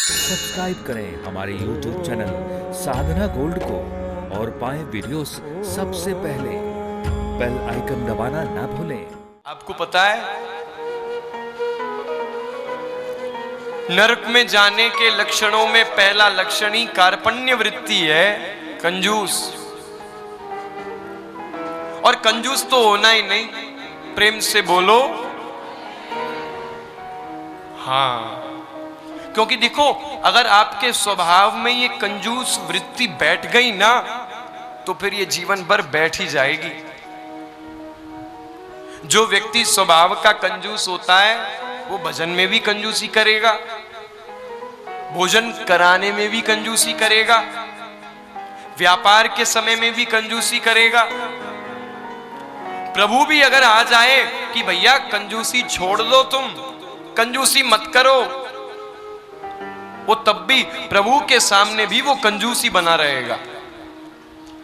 Subscribe करें हमारे YouTube channel साधना gold को और पाएं वीडियोस सबसे पहले। बेल आइकन दबाना ना भूलें। आपको पता है, नरक में जाने के लक्षणों में पहला लक्षण ही कार्पण्य वृत्ति है, कंजूस। और कंजूस तो होना ही नहीं, प्रेम से बोलो हाँ। क्योंकि देखो, अगर आपके स्वभाव में ये कंजूस वृत्ति बैठ गई ना, तो फिर ये जीवन भर बैठ ही जाएगी। जो व्यक्ति स्वभाव का कंजूस होता है, वो भजन में भी कंजूसी करेगा, भोजन कराने में भी कंजूसी करेगा, व्यापार के समय में भी कंजूसी करेगा। प्रभु भी अगर आ जाए कि भैया कंजूसी छोड़ दो, तुम कंजूसी मत करो, वो तब भी प्रभु के सामने भी वो कंजूसी बना रहेगा।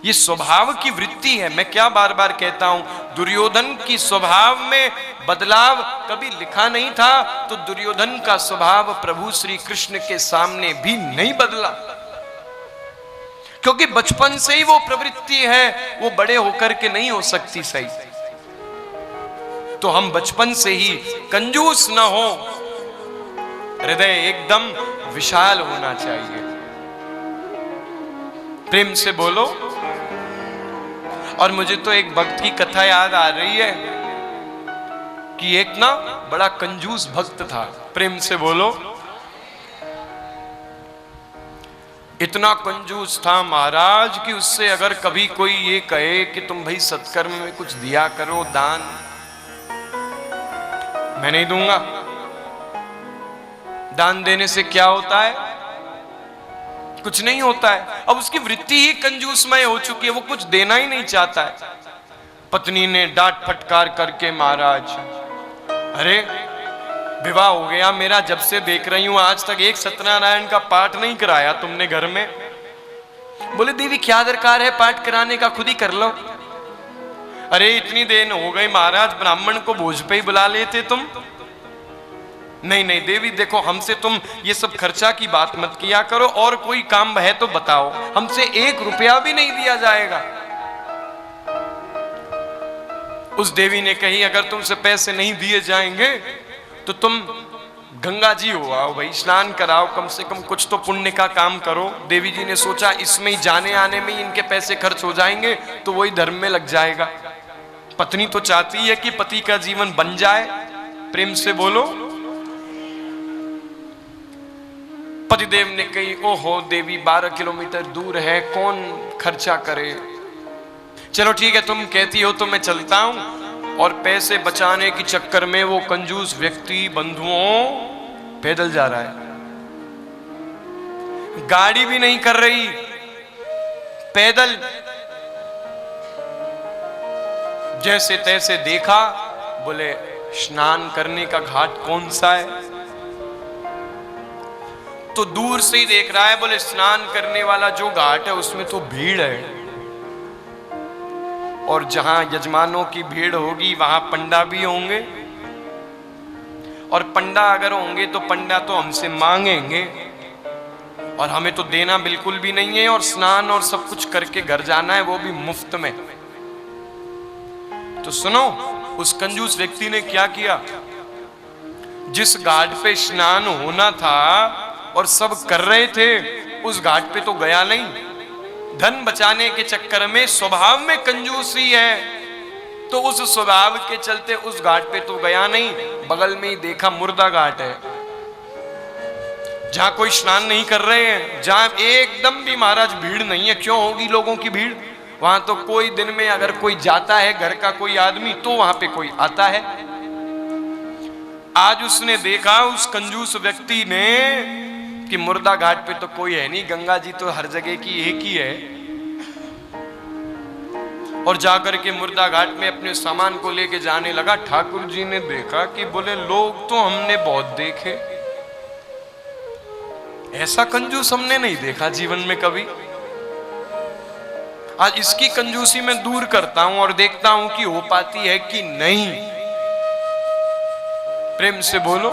ये स्वभाव की वृत्ति है। मैं क्या बार बार कहता हूं, दुर्योधन की स्वभाव में बदलाव कभी लिखा नहीं था, तो दुर्योधन का स्वभाव प्रभु श्री कृष्ण के सामने भी नहीं बदला, क्योंकि बचपन से ही वो प्रवृत्ति है, वो बड़े होकर के नहीं हो सकती सही। तो हम बचपन से ही कंजूस ना हो, हृदय एकदम विशाल होना चाहिए। प्रेम से बोलो। और मुझे तो एक भक्त की कथा याद आ रही है कि एक ना बड़ा कंजूस भक्त था। प्रेम से बोलो। इतना कंजूस था महाराज कि उससे अगर कभी कोई ये कहे कि तुम भाई सत्कर्म में कुछ दिया करो, दान, मैं नहीं दूंगा। दान देने से क्या होता है? कुछ नहीं होता है। अब उसकी वृत्ति ही कंजूसमय हो चुकी है, वो कुछ देना ही नहीं चाहता है। पत्नी ने डांट फटकार करके, महाराज अरे विवाह हो गया मेरा, जब से देख रही हूं आज तक एक सत्यनारायण का पाठ नहीं कराया तुमने घर में। बोले देवी क्या दरकार है पाठ कराने का, खुद ही कर लो। अरे इतनी देर हो गई महाराज, ब्राह्मण को भोज पे ही बुला लेते तुम। नहीं नहीं देवी देखो, हमसे तुम ये सब खर्चा की बात मत किया करो, और कोई काम है तो बताओ, हमसे 1 रुपया भी नहीं दिया जाएगा। उस देवी ने कही अगर तुमसे पैसे नहीं दिए जाएंगे तो तुम गंगा जी हो आओ भाई, स्नान कराओ, कम से कम कुछ तो पुण्य का काम करो। देवी जी ने सोचा इसमें ही जाने आने में ही इनके पैसे खर्च हो जाएंगे, तो वही धर्म में लग जाएगा। पत्नी तो चाहती है कि पति का जीवन बन जाए। प्रेम से बोलो। पतिदेव ने कही ओहो देवी 12 किलोमीटर दूर है, कौन खर्चा करे। चलो ठीक है, तुम कहती हो तो मैं चलता हूं। और पैसे बचाने के चक्कर में वो कंजूस व्यक्ति बंधुओं पैदल जा रहा है, गाड़ी भी नहीं कर रही, पैदल। जैसे तैसे देखा, बोले स्नान करने का घाट कौन सा है, तो दूर से ही देख रहा है, बोले स्नान करने वाला जो घाट है उसमें तो भीड़ है, और जहां यजमानों की भीड़ होगी वहां पंडा भी होंगे, और पंडा अगर होंगे तो पंडा तो हमसे मांगेंगे, और हमें तो देना बिल्कुल भी नहीं है, और स्नान और सब कुछ करके घर जाना है, वो भी मुफ्त में। तो सुनो, उस कंजूस व्यक्ति ने क्या किया, जिस घाट पे स्नान होना था और सब कर रहे थे, उस घाट पे तो गया नहीं। धन बचाने के चक्कर में स्वभाव में कंजूसी है, तो उस स्वभाव के चलते उस घाट पे तो गया नहीं। बगल में ही देखा मुर्दा घाट है, जहां कोई स्नान नहीं कर रहे हैं, जहां एकदम भी महाराज भीड़ नहीं है। क्यों होगी लोगों की भीड़? वहां तो कोई दिन में अगर कोई जाता है घर का कोई आदमी, तो वहां पे कोई आता है। आज उसने देखा, उस कंजूस व्यक्ति ने, कि मुर्दा घाट पे तो कोई है नहीं, गंगा जी तो हर जगह की एक ही है। और जाकर के मुर्दा घाट में अपने सामान को लेके जाने लगा। ठाकुर जी ने देखा कि बोले लोग तो हमने बहुत देखे, ऐसा कंजूस हमने नहीं देखा जीवन में कभी। आज इसकी कंजूसी में दूर करता हूं और देखता हूं कि हो पाती है कि नहीं। प्रेम से बोलो।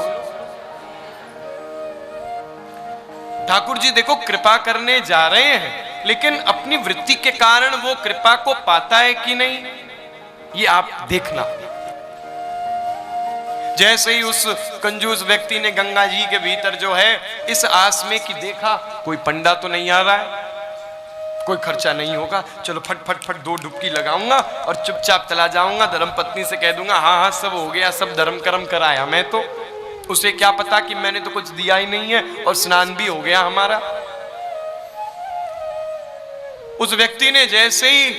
ठाकुर जी देखो कृपा करने जा रहे हैं, लेकिन अपनी वृत्ति के कारण वो कृपा को पाता है कि नहीं, ये आप देखना। जैसे ही उस कंजूस व्यक्ति ने गंगा जी के भीतर जो है इस आस में कि देखा कोई पंडा तो नहीं आ रहा है, कोई खर्चा नहीं होगा, चलो फट फट फट 2 डुबकी लगाऊंगा और चुपचाप चला जाऊंगा, धर्मपत्नी से कह दूंगा हाँ हाँ सब हो गया, सब धर्म कर्म कराया मैं तो, उसे क्या पता कि मैंने तो कुछ दिया ही नहीं है और स्नान भी हो गया हमारा। उस व्यक्ति ने जैसे ही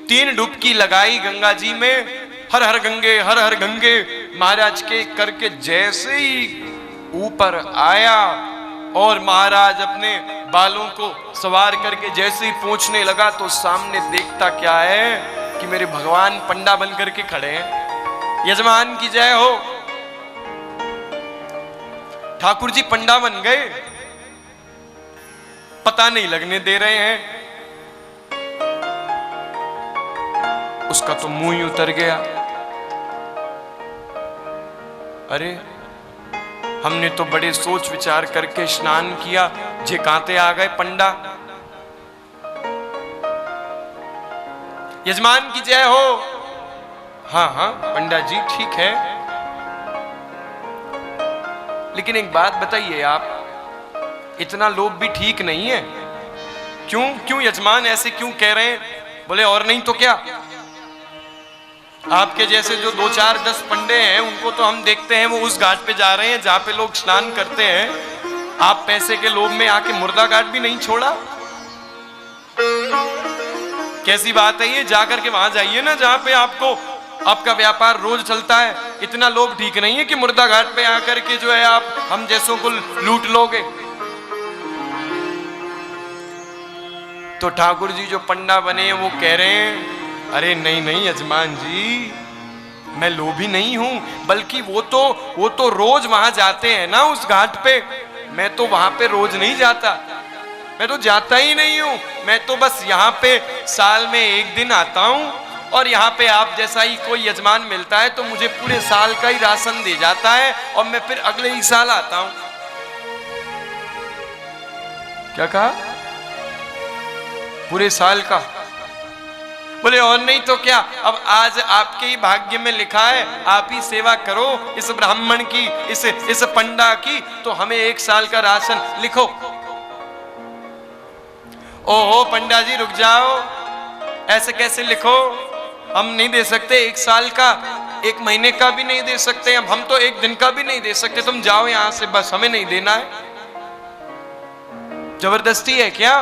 3 डुबकी लगाई गंगा जी में, हर हर गंगे महाराज के करके जैसे ही ऊपर आया और महाराज अपने बालों को सवार करके जैसे ही पहुंचने लगा तो सामने देखता क्या है कि मेरे भगवान पंडा बन करके खड़े हैं। यजमान की जय हो। ठाकुर जी पंडा बन गए, पता नहीं लगने दे रहे हैं। उसका तो मुंह ही उतर गया। अरे हमने तो बड़े सोच विचार करके स्नान किया, जे कांते आ गए पंडा। यजमान की जय हो। हाँ हाँ पंडा जी ठीक है, लेकिन एक बात बताइए, आप इतना लोभ भी ठीक नहीं है। क्यों यजमान ऐसे क्यों कह रहे हैं? बोले और नहीं तो क्या, आपके जैसे जो 2 4 10 पंडे हैं उनको तो हम देखते हैं वो उस घाट पे जा रहे हैं जहां पे लोग स्नान करते हैं। आप पैसे के लोभ में आके मुर्दा घाट भी नहीं छोड़ा। कैसी बात है ये? जाकर के वहां जाइए ना जहां पे आपका व्यापार रोज चलता है। इतना लोभ ठीक नहीं है कि मुर्दा घाट पे आकर के जो है आप हम जैसों को लूट लोगे। तो ठाकुर जी जो पंडा बने वो कह रहे हैं अरे नहीं यजमान जी, मैं लोभी नहीं हूं, बल्कि वो तो रोज वहां जाते हैं ना उस घाट पे, मैं तो वहां पे रोज नहीं जाता, मैं तो जाता ही नहीं हूं। मैं तो बस यहाँ पे साल में 1 दिन आता हूं और यहाँ पे आप जैसा ही कोई यजमान मिलता है तो मुझे पूरे साल का ही राशन दे जाता है और मैं फिर अगले ही साल आता हूं। क्या कहा? पूरे साल का? बोले और नहीं तो क्या, अब आज आपके ही भाग्य में लिखा है आप ही सेवा करो इस ब्राह्मण की, इस पंडा की, तो हमें 1 साल का राशन लिखो। ओहो पंडा जी रुक जाओ, ऐसे कैसे लिखो, हम नहीं दे सकते 1 साल का, 1 महीने का भी नहीं दे सकते हम तो 1 दिन का भी नहीं दे सकते, तुम जाओ यहां से, बस हमें नहीं देना है। जबरदस्ती है क्या?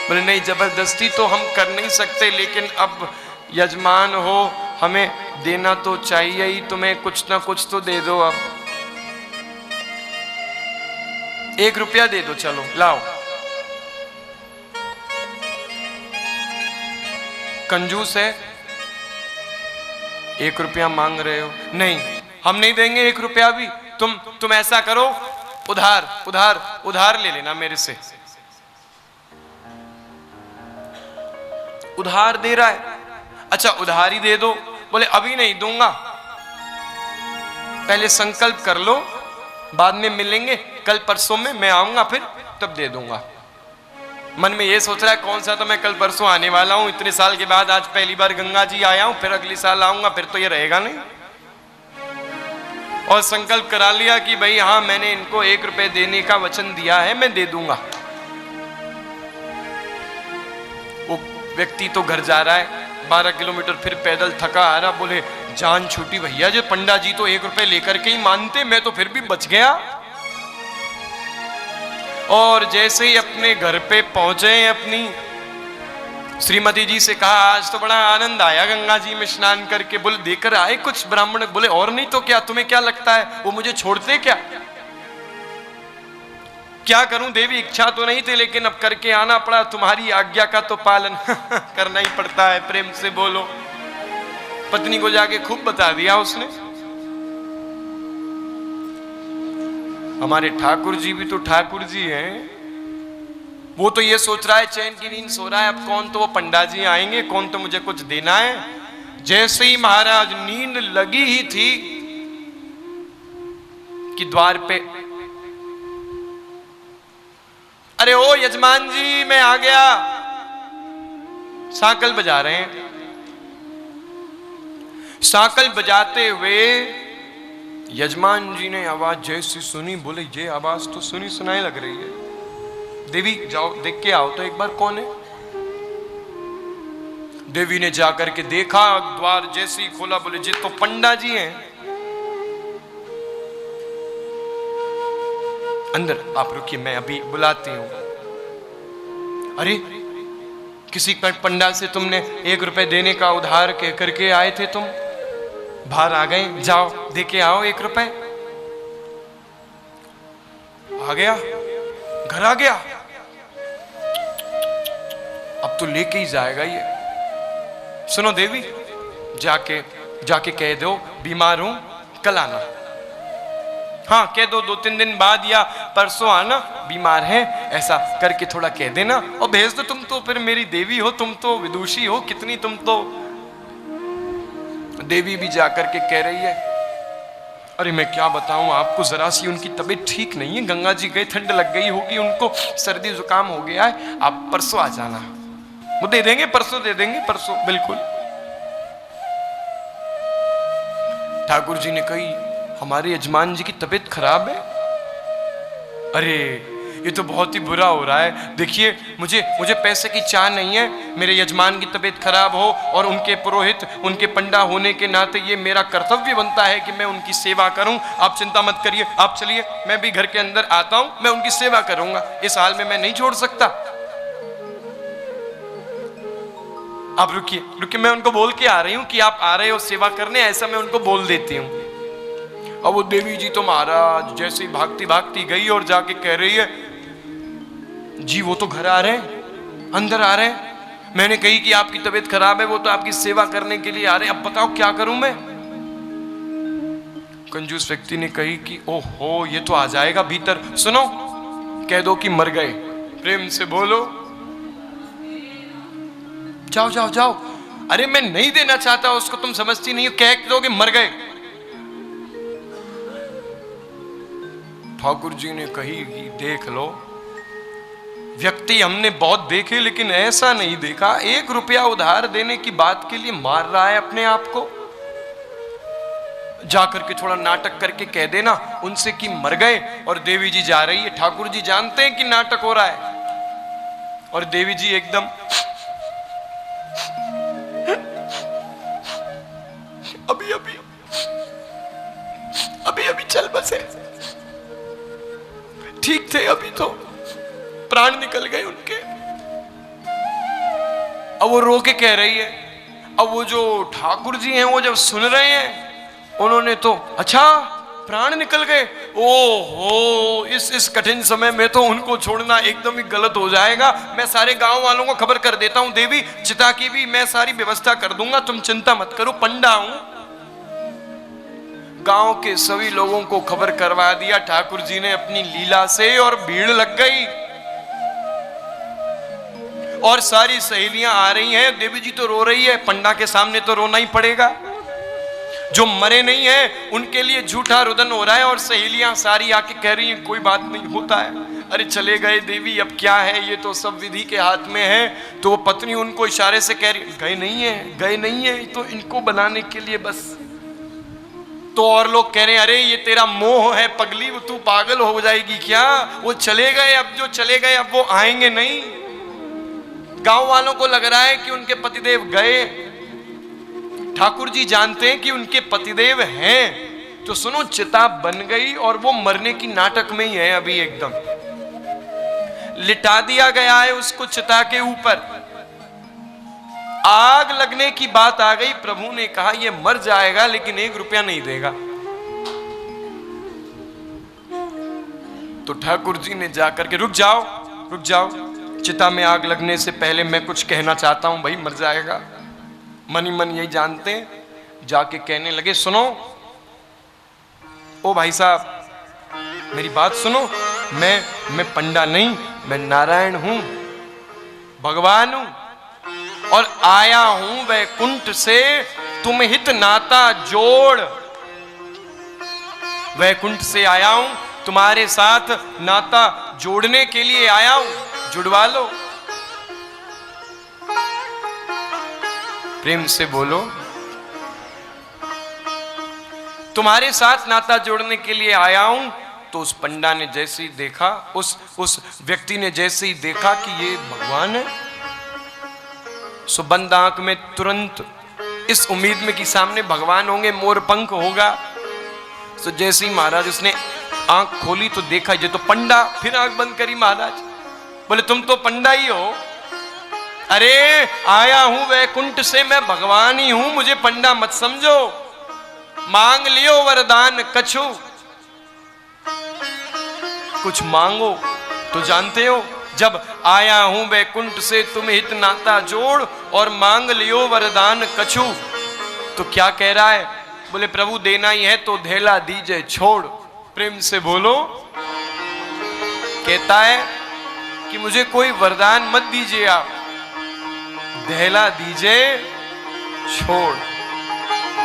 बोले नहीं जबरदस्ती तो हम कर नहीं सकते, लेकिन अब यजमान हो हमें देना तो चाहिए ही, तुम्हें कुछ ना कुछ तो दे दो। अब 1 रुपया दे दो, चलो लाओ। कंजूस है, 1 रुपया मांग रहे हो? नहीं हम नहीं देंगे 1 रुपया भी। तुम ऐसा करो, उधार ले लेना मेरे से। उधार दे रहा है? अच्छा उधार ही दे दो। बोले अभी नहीं दूंगा, पहले संकल्प कर लो, बाद में मिलेंगे, कल परसों में मैं आऊंगा फिर तब दे दूंगा। मन में ये सोच रहा है कौन सा तो मैं कल परसों आने वाला हूं, इतने साल के बाद आज पहली बार गंगा जी आया हूं, फिर अगले साल आऊंगा, फिर तो ये रहेगा नहीं। और संकल्प करा लिया कि भाई हाँ मैंने इनको 1 रुपए देने का वचन दिया है, मैं दे दूंगा। वो व्यक्ति तो घर जा रहा है, 12 किलोमीटर फिर पैदल थका आ रहा। बोले जान छूटी भैया, जो पंडा जी तो 1 रुपए लेकर के ही मानते, मैं तो फिर भी बच गया। और जैसे ही अपने घर पे पहुंचे, अपनी श्रीमती जी से कहा आज तो बड़ा आनंद आया गंगा जी में स्नान करके। बोले देकर आए कुछ ब्राह्मण? बोले और नहीं तो क्या, तुम्हें क्या लगता है वो मुझे छोड़ते क्या? क्या करूं देवी, इच्छा तो नहीं थी लेकिन अब करके आना पड़ा, तुम्हारी आज्ञा का तो पालन करना ही पड़ता है। प्रेम से बोलो। पत्नी को जाके खूब बता दिया उसने। हमारे ठाकुर जी भी तो ठाकुर जी हैं, वो तो ये सोच रहा है चैन की नींद सो रहा है, अब कौन तो वो पंडा जी आएंगे, कौन तो मुझे कुछ देना है। जैसे ही महाराज नींद लगी ही थी कि द्वार पे अरे ओ यजमान जी मैं आ गया। सांकल बजा रहे हैं। सांकल बजाते हुए यजमान जी ने आवाज जैसी सुनी, बोले ये आवाज तो सुनी सुनाई लग रही है। देवी जाओ देख के आओ तो एक बार कौन है। देवी ने जाकर के देखा, द्वार जैसे ही खोला, बोले ये तो पंडा जी हैं। अंदर आप रुकिए, मैं अभी बुलाती हूं। अरे किसी पंडा से तुमने 1 रुपए देने का उधार कह करके आए थे, तुम बाहर आ गए, जाओ देके आओ 1 रुपए। आ गया, घर आ गया, अब तो लेके ही जाएगा ये। सुनो देवी, जाके कह दो बीमार हूं, कल आना। हाँ कह दो 2-3 दिन बाद या परसों आना, बीमार है, ऐसा करके थोड़ा कह देना और भेज दो। तुम तो फिर मेरी देवी हो, तुम तो विदुषी हो कितनी तुम तो। देवी भी जाकर के कह रही है, अरे मैं क्या बताऊं आपको, जरा सी उनकी तबीयत ठीक नहीं है, गंगा जी गए, ठंड लग गई होगी उनको, सर्दी जुकाम हो गया है, आप परसों आ जाना। वो दे देंगे, परसों दे देंगे, परसों बिल्कुल। ठाकुर जी ने कही, हमारे यजमान जी की तबीयत खराब है। अरे ये तो बहुत ही बुरा हो रहा है। देखिए मुझे पैसे की चाह नहीं है, मेरे यजमान की तबीयत खराब हो और उनके पुरोहित, उनके पंडा होने के नाते ये मेरा कर्तव्य बनता है कि मैं उनकी सेवा करूं। आप चिंता मत करिए, आप चलिए, मैं भी घर के अंदर आता हूं, मैं उनकी सेवा करूंगा, इस हाल में मैं नहीं छोड़ सकता। आप रुकिए, मैं उनको बोल के आ रही हूं कि आप आ रहे हो सेवा करने, ऐसा मैं उनको बोल देती हूं। अब वो देवी जी तो महाराज जैसे भागती भागती गई और जाके कह रही है, जी वो तो घर आ रहे हैं, अंदर आ रहे हैं, मैंने कही कि आपकी तबीयत खराब है, वो तो आपकी सेवा करने के लिए आ रहे हैं, अब बताओ क्या करूं मैं। कंजूस व्यक्ति ने कही कि ओहो ये तो आ जाएगा भीतर, सुनो कह दो कि मर गए, प्रेम से बोलो, जाओ जाओ जाओ। अरे मैं नहीं देना चाहता उसको, तुम समझती नहीं हो, कह दो कि मर गए। ठाकुर जी ने कही कि देख लो, व्यक्ति हमने बहुत देखे लेकिन ऐसा नहीं देखा, 1 रुपया उधार देने की बात के लिए मार रहा है अपने आप को। जाकर के थोड़ा नाटक करके कह देना उनसे कि मर गए, और देवी जी जा रही है। ठाकुर जी जानते हैं कि नाटक हो रहा है, और देवी जी एकदम अभी चल बसे, ठीक थे, अभी तो प्राण निकल गए उनके। अब वो रो के कह रही है। अब वो जो ठाकुर जी हैं वो जब सुन रहे हैं, उन्होंने तो अच्छा प्राण निकल गए, ओहो इस कठिन समय में तो उनको छोड़ना एकदम ही गलत हो जाएगा। मैं सारे गांव वालों को खबर कर देता हूं, देवी चिता की भी मैं सारी व्यवस्था कर दूंगा, तुम चिंता मत करो, पंडा हूं। गांव के सभी लोगों को खबर करवा दिया ठाकुर जी ने अपनी लीला से, और भीड़ लग गई और सारी सहेलियां आ रही हैं। देवी जी तो रो रही है, पंडा के सामने तो रोना ही पड़ेगा, जो मरे नहीं है उनके लिए झूठा रुदन हो रहा है, और सहेलियां सारी आके कह रही हैं कोई बात नहीं होता है, अरे चले गए देवी, अब क्या है, ये तो सब विधि के हाथ में है। तो वो पत्नी उनको इशारे से कह रही गए नहीं है, तो इनको बनाने के लिए बस। तो और लोग कह रहे हैं अरे ये तेरा मोह है पगली, वो तू पागल हो जाएगी क्या, वो चले गए, अब जो चले गए अब वो आएंगे नहीं। गांव वालों को लग रहा है कि उनके पतिदेव गए, ठाकुर जी जानते हैं कि उनके पतिदेव हैं। तो सुनो, चिता बन गई और वो मरने की नाटक में ही है, अभी एकदम लिटा दिया गया है उसको चिता के ऊपर। आग लगने की बात आ गई, प्रभु ने कहा ये मर जाएगा लेकिन 1 रुपया नहीं देगा। तो ठाकुर जी ने जाकर के रुक जाओ, चिता में आग लगने से पहले मैं कुछ कहना चाहता हूं, भाई मर जाएगा। मन ही मन यही जानते हैं, जाके कहने लगे सुनो ओ भाई साहब मेरी बात सुनो, मैं पंडा नहीं, मैं नारायण हूं, भगवान हूं, और आया हूं वैकुंठ से तुम हित नाता जोड़। वैकुंठ से आया हूं तुम्हारे साथ नाता जोड़ने के लिए आया हूं, जुड़वा लो। प्रेम से बोलो। तुम्हारे साथ नाता जोड़ने के लिए आया हूं। तो उस पंडा ने जैसे ही देखा, उस व्यक्ति ने जैसे ही देखा कि ये भगवान है, सो बंद आंख में तुरंत इस उम्मीद में कि सामने भगवान होंगे, मोर पंख होगा। तो जैसे ही महाराज उसने आंख खोली तो देखा ये तो पंडा। फिर आंख बंद करी महाराज, बोले तुम तो पंडा ही हो। अरे आया हूं वैकुंठ से, मैं भगवान ही हूं, मुझे पंडा मत समझो। मांग लियो वरदान कछु, कुछ मांगो। तो जानते हो, जब आया हूं वैकुंठ से तुम हित नाता जोड़ और मांग लियो वरदान कछु, तो क्या कह रहा है? बोले प्रभु देना ही है तो धेला दीजिए छोड़। प्रेम से बोलो। कहता है कि मुझे कोई वरदान मत दीजिए आप, धेला दीजिए छोड़।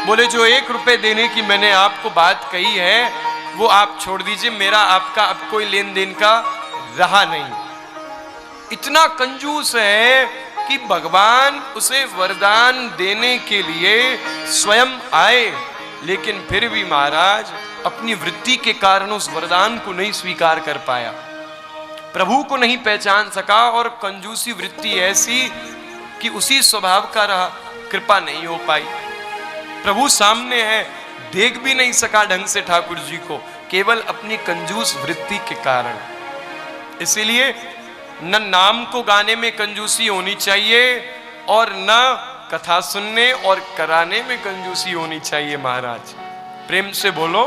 बोले जो 1 रुपए देने की मैंने आपको बात कही है वो आप छोड़ दीजिए, मेरा आपका अब कोई लेन देन का रहा नहीं। इतना कंजूस है कि भगवान उसे वरदान देने के लिए स्वयं आए, लेकिन फिर भी महाराज अपनी वृत्ति के कारण उस वरदान को नहीं स्वीकार कर पाया, प्रभु को नहीं पहचान सका। और कंजूसी वृत्ति ऐसी कि उसी स्वभाव का रहा, कृपा नहीं हो पाई। प्रभु सामने है, देख भी नहीं सका ढंग से ठाकुर जी को, केवल अपनी कंजूस वृत्ति के कारण। इसीलिए न नाम को गाने में कंजूसी होनी चाहिए और न कथा सुनने और कराने में कंजूसी होनी चाहिए महाराज। प्रेम से बोलो।